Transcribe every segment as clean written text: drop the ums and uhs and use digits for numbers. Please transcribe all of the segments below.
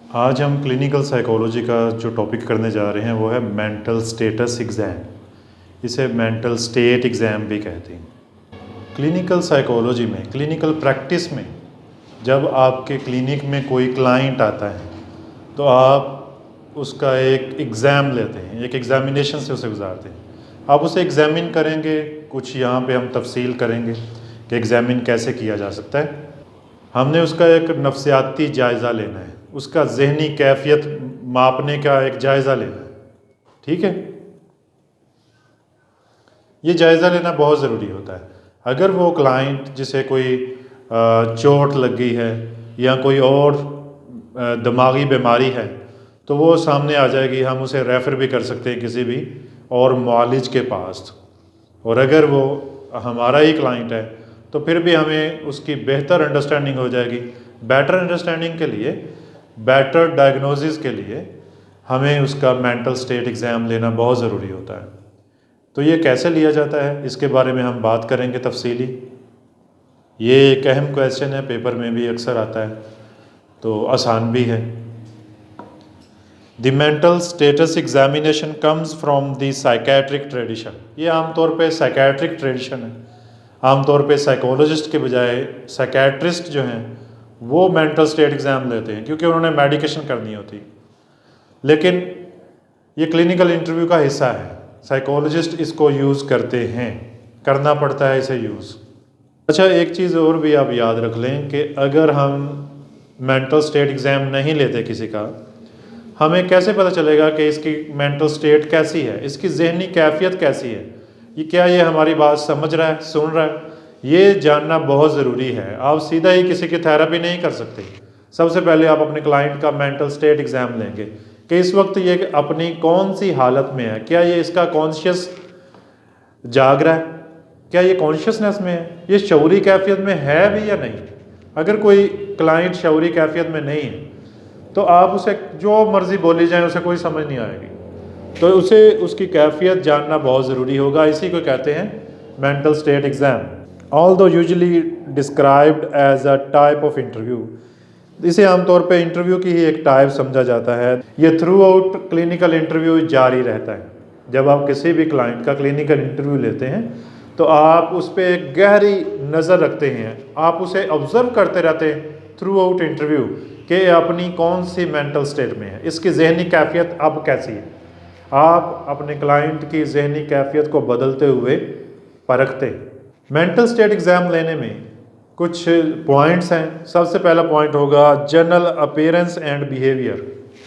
आज हम clinical psychology का जो टॉपिक करने जा रहे हैं वो है मेंटल स्टेटस एग्ज़ाम। इसे मेंटल स्टेट एग्ज़ाम भी कहते हैं। क्लिनिकल साइकोलॉजी में, क्लिनिकल प्रैक्टिस में, जब आपके क्लिनिक में कोई क्लाइंट आता है तो आप उसका एक एग्ज़ाम लेते हैं, एक एग्ज़ामिनेशन से उसे गुजारते हैं। आप उसे एग्ज़ामिन करेंगे, कुछ यहाँ पे हम तफसील करेंगे कि एग्ज़ामिन कैसे किया जा सकता है। हमने उसका एक नफ्सियाती जायज़ा लेना है, उसका जहनी कैफियत मापने का एक जायज़ा लेना है। ठीक है, ये जायज़ा लेना बहुत ज़रूरी होता है। अगर वो क्लाइंट जिसे कोई चोट लग गई है या कोई और दिमागी बीमारी है तो वो सामने आ जाएगी, हम उसे रेफ़र भी कर सकते हैं किसी भी और मुआलिज के पास। और अगर वो हमारा ही क्लाइंट है तो फिर भी हमें उसकी बेहतर अंडरस्टैंडिंग हो जाएगी। बेटर अंडरस्टैंडिंग के लिए, बेटर डायग्नोसिस के लिए हमें उसका मेंटल स्टेट एग्ज़ाम लेना बहुत ज़रूरी होता है। तो ये कैसे लिया जाता है इसके बारे में हम बात करेंगे तफसीली। ये एक अहम क्वेश्चन है, पेपर में भी अक्सर आता है, तो आसान भी है। The mental status examination comes from the psychiatric tradition. ये आमतौर पे साइकेट्रिक ट्रेडिशन है। आमतौर पे साइकोलॉजिस्ट के बजाय साइकेट्रिस्ट जो हैं वो मेंटल स्टेट एग्ज़ाम लेते हैं क्योंकि उन्होंने मेडिकेशन करनी होती। लेकिन ये क्लिनिकल इंटरव्यू का हिस्सा है, साइकोलॉजिस्ट इसको यूज़ करते हैं, करना पड़ता है इसे यूज़। अच्छा, एक चीज़ और भी आप याद रख लें कि अगर हम मेंटल स्टेट एग्ज़ाम नहीं लेते किसी का, हमें कैसे पता चलेगा कि इसकी मेंटल स्टेट कैसी है, इसकी जहनी कैफियत कैसी है, ये क्या ये हमारी बात समझ रहा है, सुन रहा है। ये जानना बहुत ज़रूरी है। आप सीधा ही किसी की थेरेपी नहीं कर सकते। सबसे पहले आप अपने क्लाइंट का मेंटल स्टेट एग्ज़ाम लेंगे कि इस वक्त ये अपनी कौन सी हालत में है, क्या ये इसका कॉन्शियस जाग रहा है, क्या ये कॉन्शियसनेस में है, ये शऊरी कैफियत में है भी या नहीं। अगर कोई क्लाइंट शऊरी कैफियत में नहीं है तो आप उसे जो मर्ज़ी बोली जाए उसे कोई समझ नहीं आएगी। तो उसे उसकी कैफियत जानना बहुत ज़रूरी होगा। इसी को कहते हैं mental state exam. Although usually described as a type of interview. इसे आमतौर पे इंटरव्यू की ही एक टाइप समझा जाता है। ये थ्रू आउट क्लिनिकल इंटरव्यू जारी रहता है। जब आप किसी भी क्लाइंट का क्लिनिकल इंटरव्यू लेते हैं तो आप उस पर एक गहरी नज़र रखते हैं, आप उसे ऑब्ज़र्व करते रहते हैं थ्रू आउट इंटरव्यू कि अपनी कौन सी मेंटल स्टेट में है, इसकी जहनी कैफियत अब कैसी है। आप अपने क्लाइंट की जहनी कैफियत को बदलते हुए परखते हैं। मेंटल स्टेट एग्ज़ाम लेने में कुछ पॉइंट्स हैं। सबसे पहला पॉइंट होगा जनरल अपीयरेंस एंड बिहेवियर।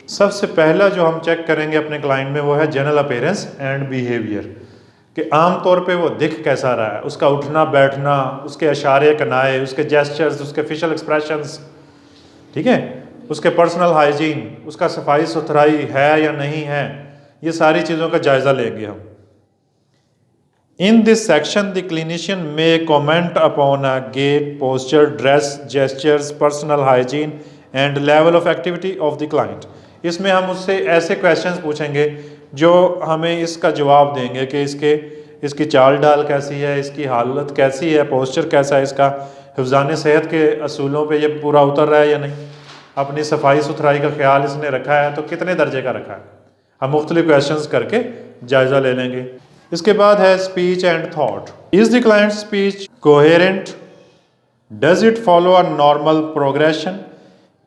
सबसे पहला जो हम चेक करेंगे अपने क्लाइंट में वो है जनरल अपीयरेंस एंड बिहेवियर, कि आम तौर पे वो दिख कैसा रहा है, उसका उठना बैठना, उसके इशारे कनाए, उसके जेस्चर्स, उसके फेशियल एक्सप्रेशंस, ठीक है, उसके पर्सनल हाइजीन, उसका सफाई सुथराई है या नहीं है, ये सारी चीज़ों का जायज़ा लेंगे हम। In this section the clinician may comment upon a gait, posture, dress, gestures, personal hygiene and level of activity of the client. इसमें हम उससे ऐसे क्वेश्चंस पूछेंगे जो हमें इसका जवाब देंगे कि इसकी चाल डाल कैसी है, इसकी हालत कैसी है, पोस्चर कैसा है इसका, हिफ्ज़ान सेहत के असूलों पे ये पूरा उतर रहा है या नहीं, अपनी सफाई सुथराई का ख्याल इसने रखा है तो कितने दर्जे का रखा है। हम मुख्तलिफ क्वेश्चंस करके जायज़ा ले लेंगे। इसके बाद है speech and thought. Is the client speech coherent, does it follow a normal progression.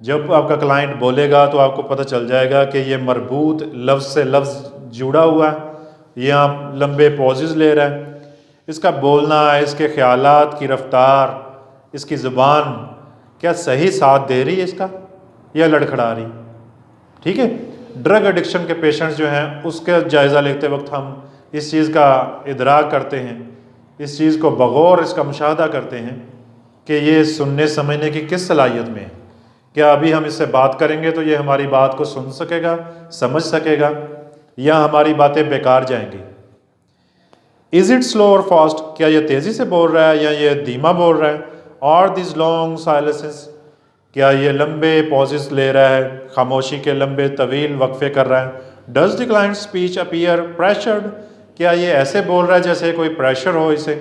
जब आपका क्लाइंट बोलेगा तो आपको पता चल जाएगा कि ये मरबूत लफ्ज़ से लफ्ज़ जुड़ा हुआ है या लंबे पॉजेज ले रहा है, इसका बोलना, इसके ख्यालात की रफ्तार, इसकी ज़ुबान क्या सही साथ दे रही है इसका या लड़खड़ा रही। ठीक है, ड्रग एडिक्शन के पेशेंट्स जो हैं उसका जायज़ा लेते वक्त हम इस चीज़ का इदराक करते हैं, इस चीज़ को बगौर इसका मुशाहदा करते हैं कि ये सुनने समझने की किस सलाहियत में है। क्या अभी हम इससे बात करेंगे तो ये हमारी बात को सुन सकेगा, समझ सकेगा, या हमारी बातें बेकार जाएंगी। इज़ इट स्लो और फास्ट, क्या ये तेज़ी से बोल रहा है या ये धीमा बोल रहा है। और दिस लॉन्ग साइलेंसेस, क्या ये लंबे पॉजेस ले रहा है, खामोशी के लंबे तवील वक्फे कर रहा है। Does the client speech appear pressured, क्या ये ऐसे बोल रहा है जैसे कोई प्रेशर हो इसे।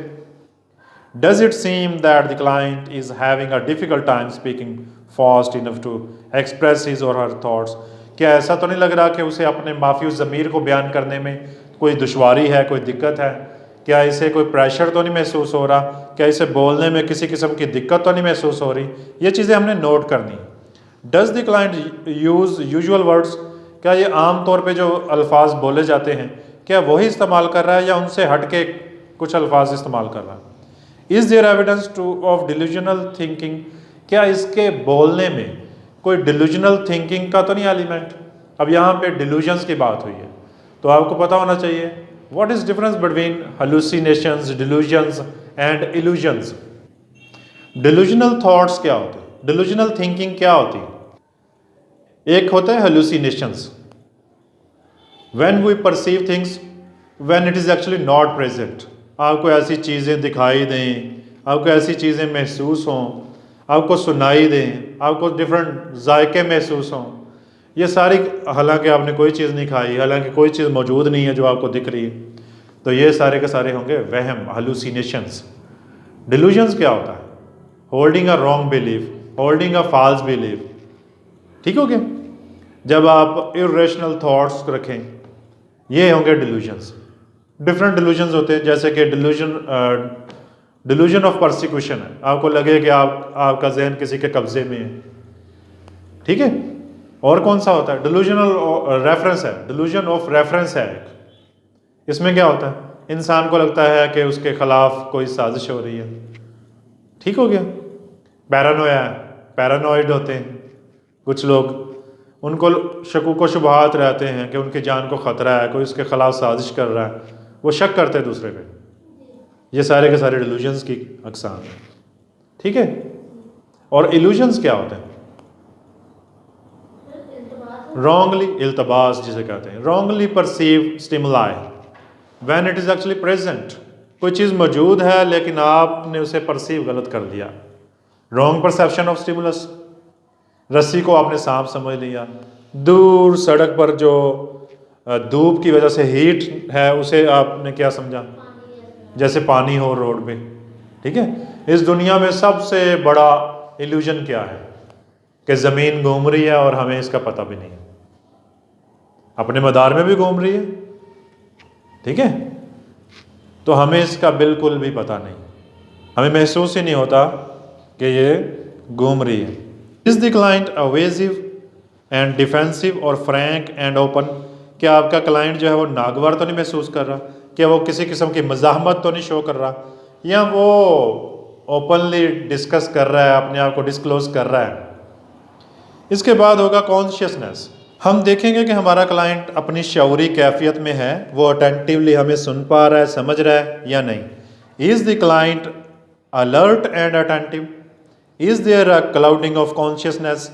Does it seem that the client is having a difficult time speaking fast enough to express his or her thoughts. क्या ऐसा तो नहीं लग रहा कि उसे अपने माफ़ी ज़मीर को बयान करने में कोई दुश्वारी है, कोई दिक्कत है? क्या इसे कोई प्रेशर तो नहीं महसूस हो रहा? क्या इसे बोलने में किसी किस्म की दिक्कत तो नहीं महसूस हो रही? ये चीज़ें हमने नोट करनी। Does the client use usual words? क्या ये आम तौर पे जो अल्फाज बोले जाते हैं क्या वही इस्तेमाल कर रहा है या उनसे हट के कुछ अल्फाज इस्तेमाल कर रहा है? Is there evidence to of delusional thinking? क्या इसके बोलने में कोई डिल्यूजनल थिंकिंग का तो नहीं एलिमेंट? अब यहाँ पे डिल्यूजन्स की बात हुई है तो आपको पता होना चाहिए what is difference between hallucinations, delusions and illusions. Delusional thoughts क्या होते हैं? डिल्यूजनल थिंकिंग क्या होती है? एक होता है hallucinations, when we perceive things when it is actually not present. आपको ऐसी चीज़ें दिखाई दें, आपको ऐसी चीज़ें महसूस हों, आपको सुनाई दें, आपको डिफरेंट जायके महसूस हों, ये सारी, हालांकि आपने कोई चीज़ नहीं खाई, हालांकि कोई चीज़ मौजूद नहीं है जो आपको दिख रही है, तो ये सारे के सारे होंगे वहम, हेलुसिनेशंस। डिल्यूजन्स क्या होता है? Holding a wrong belief, holding a false belief. ठीक हो गया? जब आप इरेशनल थॉट्स रखें, ये होंगे डिल्यूजन्स। डिफरेंट डिल्यूजन्स होते हैं, जैसे कि डिल्यूजन ऑफ परसिक्यूशन है, आपको लगे कि आपका जहन किसी के कब्जे में है। ठीक है? और कौन सा होता है? डिल्यूजनल रेफरेंस है, डिल्यूजन ऑफ रेफरेंस है एक। इसमें क्या होता है? इंसान को लगता है कि उसके खिलाफ कोई साजिश हो रही है। ठीक हो गया? पैरानोया, पैरानॉइड होते हैं कुछ लोग, उनको शकूक व शुबहात रहते हैं कि उनकी जान को ख़तरा है, कोई उसके खिलाफ साजिश कर रहा है, वो शक करते हैं दूसरे पे। ये सारे के सारे डिल्यूजन्स की अक़साम है। ठीक है? और इल्यूजन्स क्या होते हैं? रॉन्गली, इल्तबास जिसे कहते हैं, wrongly perceive stimuli when it is actually present. कोई चीज़ मौजूद है लेकिन आपने उसे परसीव गलत कर दिया। Wrong perception of stimulus. रस्सी को आपने सांप समझ लिया, दूर सड़क पर जो धूप की वजह से हीट है उसे आपने क्या समझा? जैसे पानी हो रोड पे। ठीक है? इस दुनिया में सबसे बड़ा इल्यूजन क्या है? कि ज़मीन घूम रही है और हमें इसका पता भी नहीं है, अपने मदार में भी घूम रही है। ठीक है? तो हमें इसका बिल्कुल भी पता नहीं, हमें महसूस ही नहीं होता कि ये घूम रही है। Is the client evasive and defensive or frank and open? क्या आपका क्लाइंट जो है वो नागवार तो नहीं महसूस कर रहा? क्या वो किसी किस्म की मज़ाहमत तो नहीं शो कर रहा? या वो ओपनली डिस्कस कर रहा है, अपने आप को डिस्क्लोज कर रहा है? इसके बाद होगा कॉन्शियसनेस। हम देखेंगे कि हमारा क्लाइंट अपनी शऊरी कैफियत में है, वो अटेंटिवली हमें सुन पा रहा है, समझ रहा है या नहीं। Is the client alert and attentive? Is there a clouding of consciousness?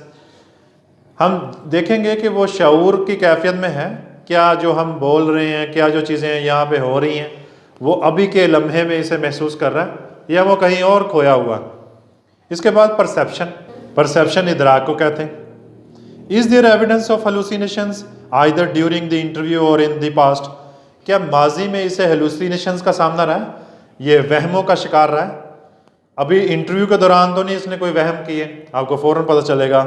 हम देखेंगे कि वो शऊर की कैफियत में है, क्या जो हम बोल रहे हैं, क्या जो चीज़ें यहाँ पे हो रही हैं वो अभी के लम्हे में इसे महसूस कर रहा है या वो कहीं और खोया हुआ। इसके बाद परसेप्शन। परसेप्शन इदराक को कहते हैं। Is there evidence of hallucinations either during the interview or in the past? क्या माजी में इसे हेलुसिनेशंस का सामना रहा है, ये वहमों का शिकार रहा है? अभी इंटरव्यू के दौरान तो नहीं इसने कोई वहम किए, आपको फ़ौरन पता चलेगा।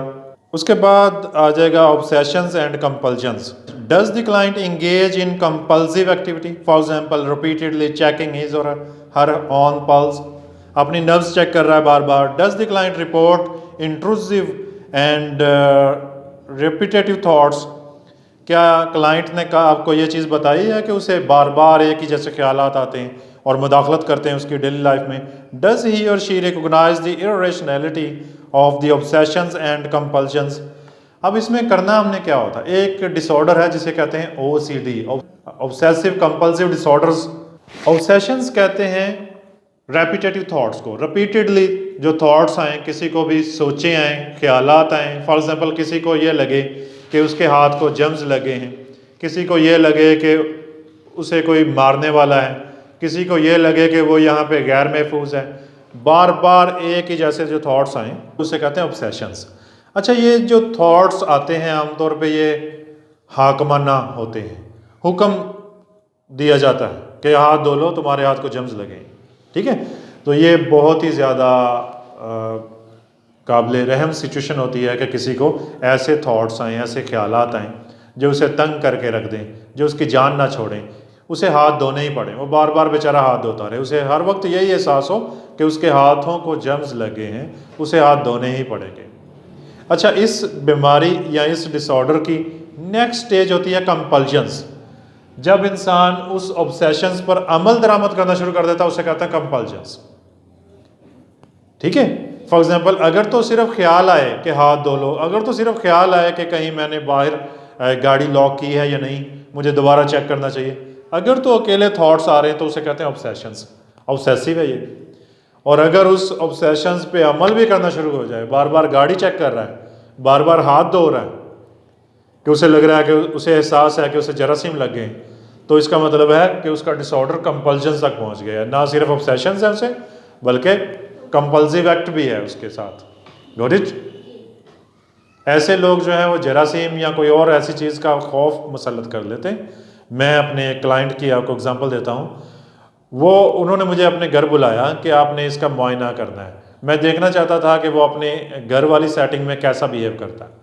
उसके बाद आ जाएगा obsessions and compulsions. Does the client engage in compulsive activity, for example repeatedly checking his or her own pulse? अपनी नर्व्स चेक कर रहा है बार बार। Does the client report intrusive and repetitive thoughts? क्या क्लाइंट ने कहा आपको ये चीज़ बताई है कि उसे बार बार एक ही जैसे ख्यालात आते हैं और मुदाखलत करते हैं उसकी डेली लाइफ में? Does he or she recognise the irrationality of the obsessions and compulsions? अब इसमें करना हमने क्या होता है, एक डिसऑर्डर है जिसे कहते हैं OCD, obsessive compulsive disorders. Obsessions कहते हैं रेपिटेटिव थॉट्स को, रिपीटेडली जो थॉट्स आए, किसी को भी सोचें आए, ख्यालात आए। फॉर एग्जांपल किसी को ये लगे कि उसके हाथ को जम्स लगे हैं, किसी को ये लगे कि उसे कोई मारने वाला है, किसी को ये लगे कि वो यहाँ पे गैर महफूज है, बार बार एक ही जैसे जो थॉट्स आए उसे कहते हैं ऑब्सेशंस। अच्छा, ये जो थॉट्स आते हैं आमतौर पे ये हाकमाना होते हैं, हुक्म दिया जाता है कि हाथ धो लो, तुम्हारे हाथ को जम्स लगे। ठीक है? तो ये बहुत ही ज़्यादा काबिल रहम सिचुएशन होती है कि किसी को ऐसे थॉट्स आएँ, ऐसे ख्यालात आएँ जो उसे तंग करके रख दें, जो उसकी जान ना छोड़ें, उसे हाथ धोने ही पड़े। वो बार बार बेचारा हाथ धोता रहे, उसे हर वक्त यही एहसास हो कि उसके हाथों को जर्म्स लगे हैं, उसे हाथ धोने ही पड़ेंगे। अच्छा, इस बीमारी या इस डिसऑर्डर की नेक्स्ट स्टेज होती है कंपल्जन्स। जब इंसान उस ऑब्सेशंस पर अमल दरामद करना शुरू कर देता है, उसे कहते हैं कंपल्जन्स। ठीक है, फॉर एग्जाम्पल, अगर तो सिर्फ ख्याल आए कि हाथ धो लो, अगर तो सिर्फ ख्याल आए कि कहीं मैंने बाहर गाड़ी लॉक की है या नहीं, मुझे दोबारा चेक करना चाहिए, अगर तो अकेले थॉट्स आ रहे हैं तो उसे कहते हैं ऑब्सेशंस, ऑब्सेसिव है ये। और अगर उस ऑब्सेशंस पे अमल भी करना शुरू हो जाए, बार बार गाड़ी चेक कर रहा है, बार बार हाथ धो रहा है, कि उसे लग रहा है कि उसे एहसास है कि उसे जरासीम लग गए, तो इसका मतलब है कि उसका डिसऑर्डर कंपल्जन तक पहुंच गया है। ना सिर्फ ऑब्सेशंस है उसे, बल्कि कंपल्सिव एक्ट भी है उसके साथ। Got it? ऐसे लोग जो हैं वो जरासीम या कोई और ऐसी चीज़ का खौफ मुसल्लत कर लेते हैं। मैं अपने क्लाइंट की आपको एग्जांपल देता हूँ। उन्होंने मुझे अपने घर बुलाया कि आपने इसका मुआयना करना है। मैं देखना चाहता था कि वो अपने घर वाली सेटिंग में कैसा बिहेव करता है।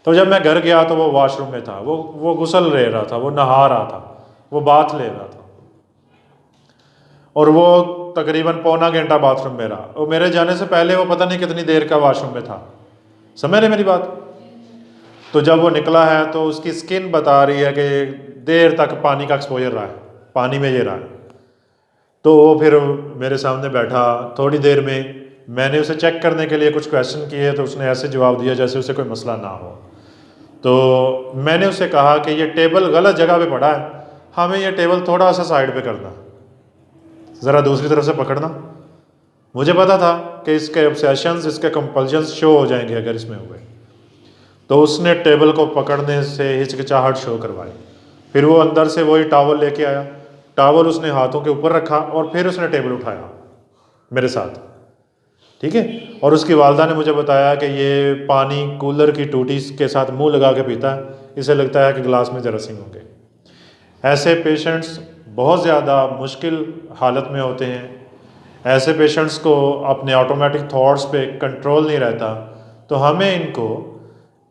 तो जब मैं घर गया तो वो वॉशरूम में था, वो गुस्ल ले रहा था, वो नहा रहा था, वो बाथ ले रहा था, और वो तकरीबन पौना घंटा बाथरूम में रहा। और मेरे जाने से पहले वो पता नहीं कितनी देर का वॉशरूम में था। समझ रहे मेरी बात? तो जब वो निकला है तो उसकी स्किन बता रही है कि देर तक पानी का एक्सपोजर रहा है, पानी में ये रहा है। तो वो फिर मेरे सामने बैठा। थोड़ी देर में मैंने उसे चेक करने के लिए कुछ क्वेश्चन किए, तो उसने ऐसे जवाब दिया जैसे उसे कोई मसला ना हो। तो मैंने उससे कहा कि ये टेबल गलत जगह पे पड़ा है, हमें ये टेबल थोड़ा सा साइड पे करना, ज़रा दूसरी तरफ से पकड़ना। मुझे पता था कि इसके ऑब्सेशंस, इसके कंपल्जन्स शो हो जाएंगे अगर इसमें हुए। तो उसने टेबल को पकड़ने से हिचकिचाहट शो करवाई। फिर वो अंदर से वही टॉवल लेके आया, टॉवल उसने हाथों के ऊपर रखा और फिर उसने टेबल उठाया मेरे साथ। ठीक है, और उसकी वालदा ने मुझे बताया कि ये पानी कूलर की टूटी के साथ मुंह लगा के पीता है, इसे लगता है कि गिलास में जरासीम होंगे। ऐसे पेशेंट्स बहुत ज़्यादा मुश्किल हालत में होते हैं। ऐसे पेशेंट्स को अपने ऑटोमेटिक थॉट्स पे कंट्रोल नहीं रहता, तो हमें इनको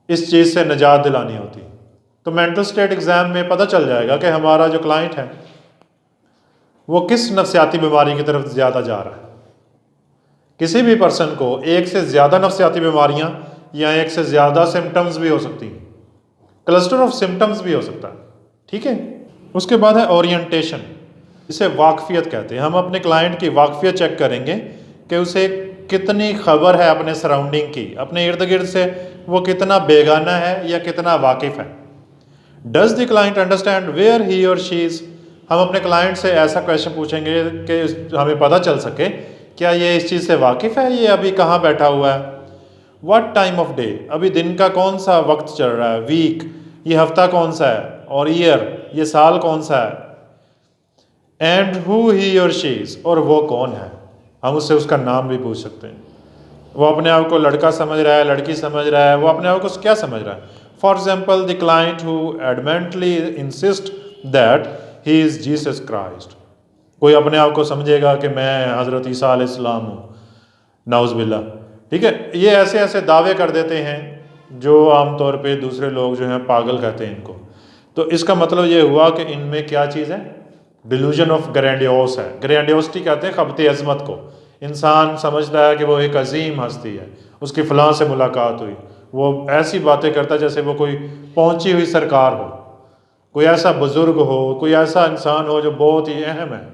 इस चीज़ से निजात दिलानी होती। तो मेंटल स्टेट एग्ज़ाम में पता चल जाएगा कि हमारा जो क्लाइंट है वो किस नफ्सियाती बीमारी की तरफ ज़्यादा जा रहा है। किसी भी पर्सन को एक से ज़्यादा नफ्सियाती बीमारियां या एक से ज़्यादा सिम्टम्स भी हो सकती हैं, क्लस्टर ऑफ सिम्टम्स भी हो सकता है। ठीक है, उसके बाद है ओरिएंटेशन, इसे वाकफियत कहते हैं। हम अपने क्लाइंट की वाकफियत चेक करेंगे कि उसे कितनी खबर है अपने सराउंडिंग की, अपने इर्द गिर्द से वो कितना बेगाना है या कितना वाकिफ़ है। Does the client understand where he or she is. हम अपने क्लाइंट से ऐसा क्वेश्चन पूछेंगे कि हमें पता चल सके क्या ये इस चीज़ से वाकिफ़ है, ये अभी कहाँ बैठा हुआ है। व्हाट टाइम ऑफ डे, अभी दिन का कौन सा वक्त चल रहा है, वीक, ये हफ्ता कौन सा है, और ईयर, ये साल कौन सा है। And who he or she is, और वो कौन है। हम उससे उसका नाम भी पूछ सकते हैं। वो अपने आप को लड़का समझ रहा है, लड़की समझ रहा है, वो अपने आप को क्या समझ रहा है। For example, the client who adamantly insist that he is Jesus Christ. कोई अपने आप को समझेगा कि मैं हज़रत ईसा अलैहिस्सलाम हूँ, नाउज़ बिल्लाह। ठीक है, ये ऐसे ऐसे दावे कर देते हैं जो आमतौर पे दूसरे लोग जो हैं पागल कहते हैं इनको। तो इसका मतलब ये हुआ कि इनमें क्या चीज़ है, डिल्यूजन ऑफ ग्रैंडियोस है। ग्रैंडियोसिटी कहते हैं खबते अजमत को। इंसान समझता है कि वो एक अजीम हस्ती है, उसकी फ़लाँ से मुलाकात हुई, वो ऐसी बातें करता है जैसे वो कोई पहुंची हुई सरकार हो, कोई ऐसा बुज़ुर्ग हो, कोई ऐसा इंसान हो जो बहुत ही अहम है।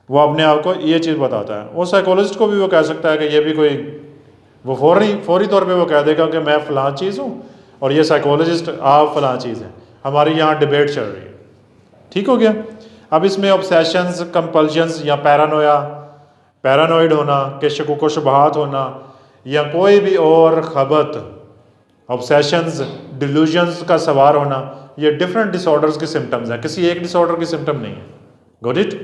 वो अपने आप को ये चीज़ बताता है। वो साइकोलॉजिस्ट को भी वो कह सकता है कि ये भी कोई, वो फौरी तौर पे वो कह देगा कि मैं फ़लाँ चीज़ हूँ और ये साइकोलॉजिस्ट आप फ़लाँ चीज़ है। हमारी यहाँ डिबेट चल रही है। ठीक हो गया। अब इसमें ऑब्सेशंस, कंपल्जन्स या पैरानॉइड होना, कि शकूक व शुबहात होना, या कोई भी और खबत, ऑब्सेशंस, डिल्यूजन्स का सवार होना, ये डिफरेंट डिसऑर्डर्स के सिम्टम्स हैं, किसी एक डिसऑर्डर की सिम्टम नहीं है। Got it?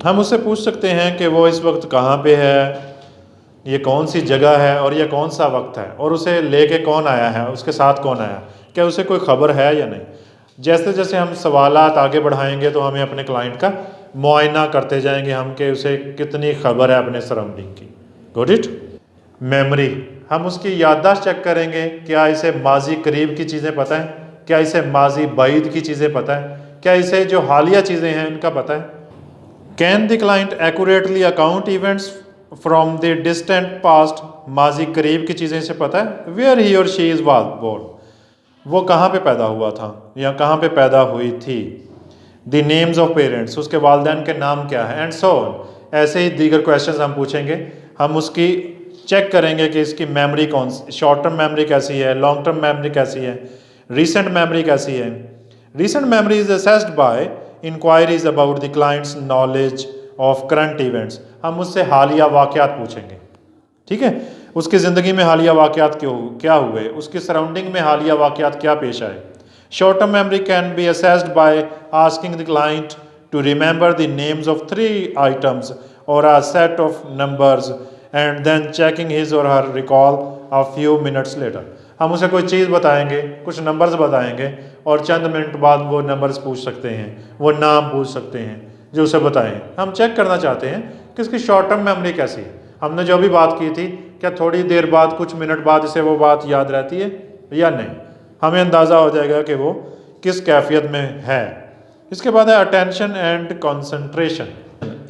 हम उससे पूछ सकते हैं कि वो इस वक्त कहाँ पे है, ये कौन सी जगह है और ये कौन सा वक्त है, और उसे लेके कौन आया है, उसके साथ कौन आया, क्या उसे कोई खबर है या नहीं। जैसे जैसे हम सवालात आगे बढ़ाएंगे तो हमें अपने क्लाइंट का मुआयना करते जाएंगे हम कि उसे कितनी खबर है अपने सराउंडिंग की। Got it? मेमोरी, हम उसकी याददाश्त चेक करेंगे, क्या इसे माजी करीब की चीज़ें पता है, क्या इसे माजी बाइद की चीज़ें पता है, क्या इसे जो हालिया चीज़ें हैं उनका पता है। Can the client accurately account events from the distant past, माजी करीब की चीज़ें इसे पता है। Where he or she is was born, वो कहाँ पे पैदा हुआ था या कहाँ पे पैदा हुई थी। द नेम्स ऑफ पेरेंट्स, उसके वालिदैन के नाम क्या है, एंड सो ऑन। ऐसे ही दीगर क्वेश्चंस हम पूछेंगे, हम उसकी चेक करेंगे कि इसकी मेमोरी कौन सी, शॉर्ट टर्म मेमोरी कैसी है, लॉन्ग टर्म मेमोरी कैसी है, रिसेंट मेमोरी कैसी है। Recent memory is assessed by inquiries about the client's knowledge of current events, हम उससे हालिया वाक़यात पूछेंगे, ठीक है। उसकी ज़िंदगी में हालिया वाक़यात क्या हुए, उसकी सराउंडिंग में हालिया वाक़यात क्या पेश आए। Short term memory can be assessed by asking the client to remember the names of 3 items or a set of numbers and then checking his or her recall a few minutes later. हम उसे कोई चीज़ बताएंगे, कुछ numbers बताएंगे और चंद minute बाद वो numbers पूछ सकते हैं, वो नाम पूछ सकते हैं जो उसे बताएं। हम चेक करना चाहते हैं कि इसकी शॉर्ट टर्म मेमोरी कैसी है। हमने जो भी बात की थी, क्या थोड़ी देर बाद, कुछ मिनट बाद इसे वो बात याद रहती है या नहीं। हमें अंदाज़ा हो जाएगा कि वो किस कैफियत में है। इसके बाद है attention and concentration.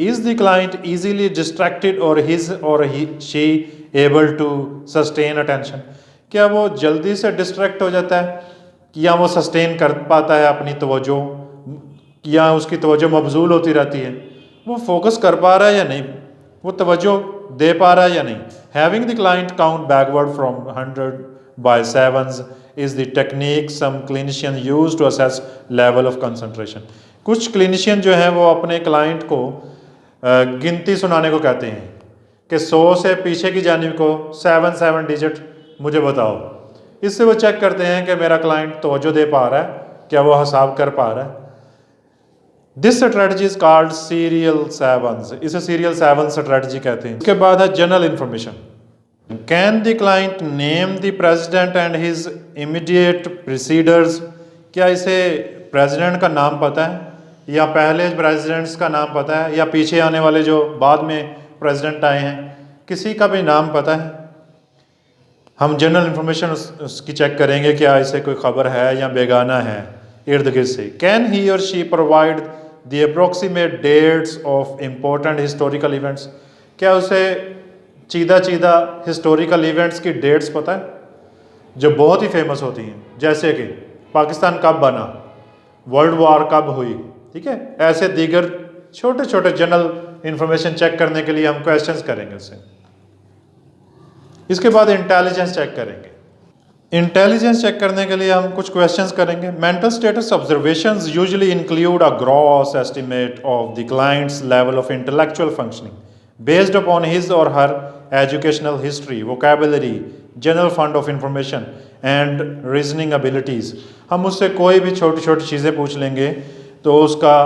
Is the client easily distracted or his or she able to sustain attention, क्या वो जल्दी से डिस्ट्रैक्ट हो जाता है या वो सस्टेन कर पाता है अपनी तवज्जो, या उसकी तवज्जो मबजूल होती रहती है, वो फोकस कर पा रहा है या नहीं, वो तवज्जो दे पा रहा है या नहीं। Having the client count backward from 100 by 7s is the technique some clinician use to assess level of concentration. कुछ क्लिनिशियन जो हैं वो अपने क्लाइंट को गिनती सुनाने को कहते हैं कि 100 से पीछे की जानिब को 7 डिजिट मुझे बताओ। इससे वो चेक करते हैं कि मेरा क्लाइंट तवज्जो दे पा रहा है, क्या वो हिसाब कर पा रहा है। This strategy is called serial 7s, इसे सीरियल 7 स्ट्रेटजी कहते हैं। उसके बाद है general information. Can the client name the president and his immediate preceders, क्या इसे प्रेसिडेंट का नाम पता है या पहले प्रेसिडेंट्स का नाम पता है या पीछे आने वाले जो बाद में प्रेसिडेंट आए हैं, किसी का भी नाम पता है। हम जनरल इंफॉर्मेशन उसकी चेक करेंगे, क्या इसे कोई खबर है या बेगाना है इर्द गिर्द से। Can he or she provide the approximate dates of important historical events, क्या उसे चीदा हिस्टोरिकल इवेंट्स की डेट्स पता है जो बहुत ही फेमस होती हैं, जैसे कि पाकिस्तान कब बना, वर्ल्ड वॉर कब हुई, ठीक है। ऐसे दीगर छोटे छोटे जनरल इंफॉर्मेशन चेक करने के लिए हम क्वेश्चंस करेंगे उससे। इसके बाद इंटेलिजेंस चेक करेंगे। इंटेलिजेंस चेक करने के लिए हम कुछ क्वेश्चंस करेंगे। Mental status observations usually include a gross estimate of the client's level of intellectual functioning based upon his or her educational history, vocabulary, general fund of information and reasoning abilities. हम उससे कोई भी छोटी छोटी चीज़ें पूछ लेंगे तो उसका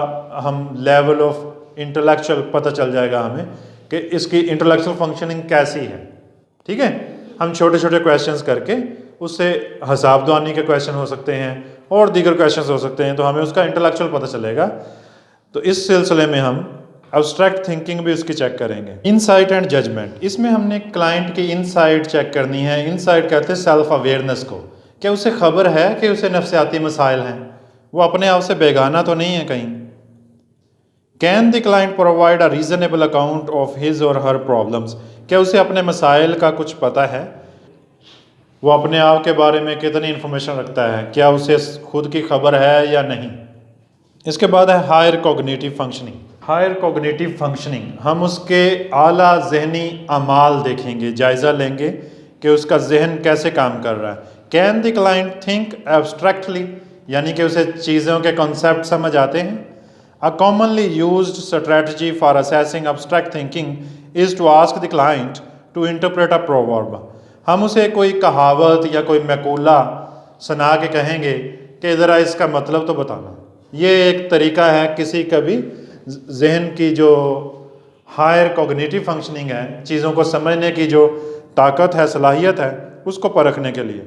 हम लेवल ऑफ इंटेलेक्चुअल पता चल जाएगा हमें कि इसकी इंटेलेक्चुअल फंक्शनिंग कैसी है, ठीक है। हम छोटे छोटे क्वेश्चंस करके उससे हिसाबदानी के क्वेश्चन हो सकते हैं और दीगर क्वेश्चंस हो सकते हैं, तो हमें उसका इंटेलेक्चुअल पता चलेगा। तो इस सिलसिले में हम एब्स्ट्रैक्ट थिंकिंग भी उसकी चेक करेंगे। इनसाइट एंड जजमेंट, इसमें हमने क्लाइंट की इनसाइट चेक करनी है। इनसाइट कहते हैं सेल्फ अवेयरनेस को, क्या उसे खबर है कि उसे नफ्सियाती मसाइल हैं, वो अपने आप से बेगाना तो नहीं है कहीं। Can the client provide a reasonable account of his or her problems, क्या उसे अपने मसाइल का कुछ पता है, वो अपने आप के बारे में कितनी इन्फॉर्मेशन रखता है, क्या उसे खुद की खबर है या नहीं। इसके बाद है higher cognitive functioning. Higher cognitive functioning, हम उसके आला जहनी अमाल देखेंगे, जायज़ा लेंगे कि उसका जहन कैसे काम कर रहा है। Can the client think abstractly, यानी कि उसे चीज़ों के कॉन्सेप्ट समझ आते हैं। A commonly used strategy for assessing abstract thinking is to ask the client to interpret a proverb. हम उसे कोई कहावत या कोई मकूला सुना के कहेंगे कि ज़रा इसका मतलब तो बताना। ये एक तरीका है किसी का भी जहन की जो हायर कॉग्निटिव फंक्शनिंग है, चीज़ों को समझने की जो ताकत है, सलाहियत है, उसको परखने के लिए।